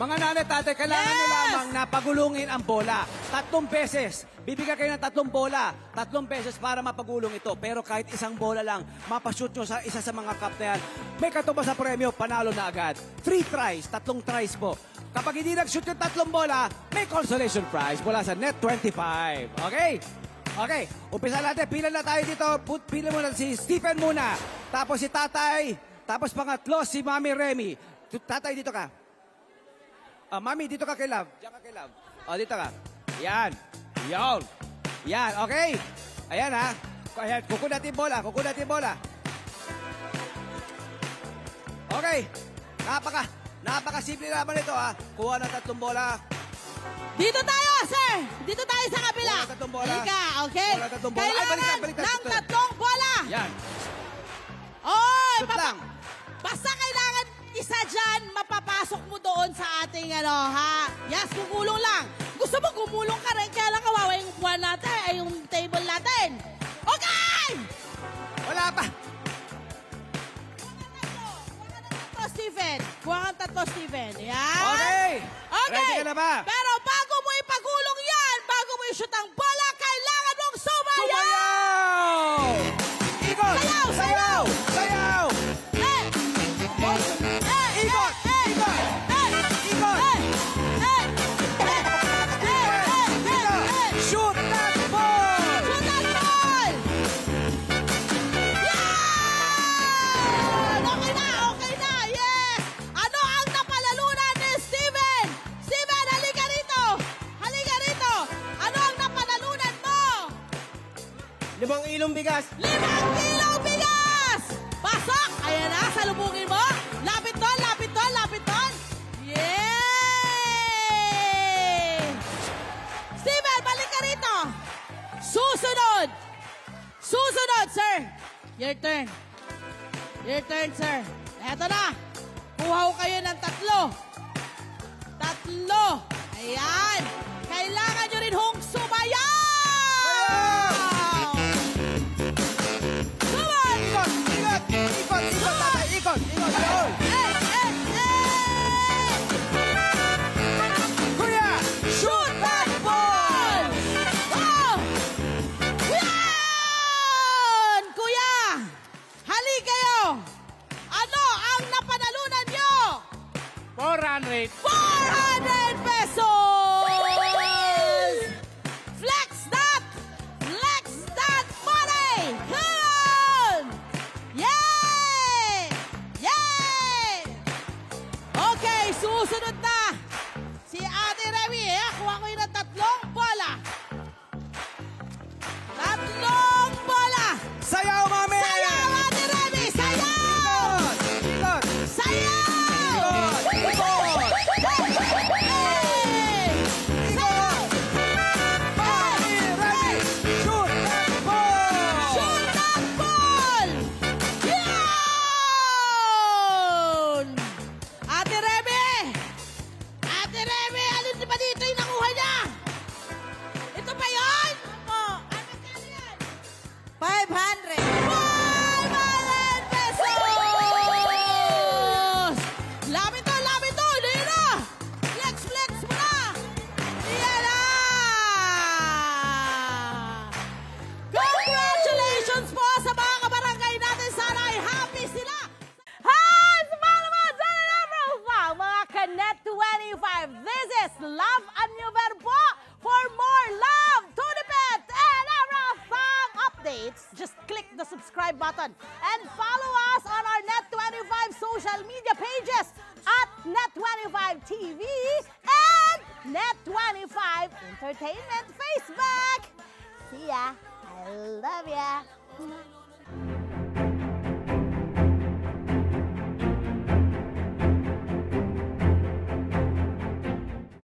Mga nanay, tatay, kailangan nyo lamang na pagulungin ang bola. 3 beses. Bibigyan kayo ng 3 bola. 3 beses para mapagulong ito. Pero kahit isang bola lang, mapashoot nyo sa isa sa mga cup na yan. May katumbas sa premyo, panalo na agad. 3 tries, 3 tries po. Kapag hindi nag-shoot yung 3 bola, may consolation prize mula sa Net 25. Okay? Okay, umpisa natin. Pila na tayo dito. Pila muna si Stephen muna. Tapos si Tatay. Tapos pangatlo si Mami Remy. Tatay, dito ka. Mami, dito ka kay Love. Diyan ka kay Love. Dito ka. Yan. Yan. Yan, okay? Ayan, ha? Ayan, kukunat yung bola. Kukunat yung bola. Okay. Napaka-simple naman ito, ha? Kuha ng 3 bola. Dito tayo, sir. Dito tayo sa kabila. Kuha ng 3 bola. Halika, okay? Kuha ng 3 bola. Kailangan ng 3 bola. Yan. Oy, Shoot lang. Basta kailangan isa dyan, mapapasok mo doon sa ating ha? Yes, gumulong lang. Gusto mo gumulong ka rin, kaya lang kawawa yung buwan natin, ay yung table natin. Okay! Wala pa. Kuha ka ng 3, Steven. Yan. Okay. Okay. Ready ka na ba? Pero bago mo ipagulong yan, bago mo i-shoot ang bola, kailangan mong sumayaw! Sumayaw! Ikot! Sayaw! Sayaw! Sayaw! Ikot! Ikot! Ikot! Shoot that ball! Shoot that ball! Yan! Okay na, yes! Ano ang napalalunan ni Steven? Steven, halika rito! Halika rito! Ano ang napalalunan mo? 5 ilong bigas. 5 kilong bigas! Pasok! Ayan na, salubungin mo. Lapit doon, lapit doon, lapit doon. Yay! Steven, balik ka rito. Susunod. Susunod, sir. Your turn. Your turn, sir. Eto na. Kuha ko kayo ng 3. 3. Ayan. Kailangan nyo rin hong sumayaw! Ikot! Ikot! Ikot! Ikot! Tatay! Ikot! Ikot! Ikot! Kuya! Shoot that ball! Oh! Yan! Kuya! Hali kayo! Ano ang napanalunan nyo? 400. 400 pesos! Flex that! Flex that money! Come on! Yay! Yay! Okay, susunod na. Si Ate Remy, kuha ko yun ng 3 bola. 3 bola! Sayaw, mami! Sayaw, Ate Remy! Sayaw! Ikot! Sayaw! Ikot! Hey! Sayaw! Mami! Ready! Shoot that ball! Shoot that ball! Yun! Ate Remy! Ate Remy! Alin ba dito yung nakuha niya? Ito ba yun? Opo. Ano kano yan? 500. 500 pesos! Lapit to! Lapit to! Dito na! Flex! Flex mo na! Yan na! Congratulations po sa mga kabarangay natin. Sana ay happy sila. Hi! Sa mga naman dyan na profile, mga Kanet 25. This is Love and New Verbo. For more love, Tunipet, and Everything updates, just click the subscribe button and follow us on our Net25 social media pages at Net25 TV and Net25 Entertainment Facebook. See ya. I love ya.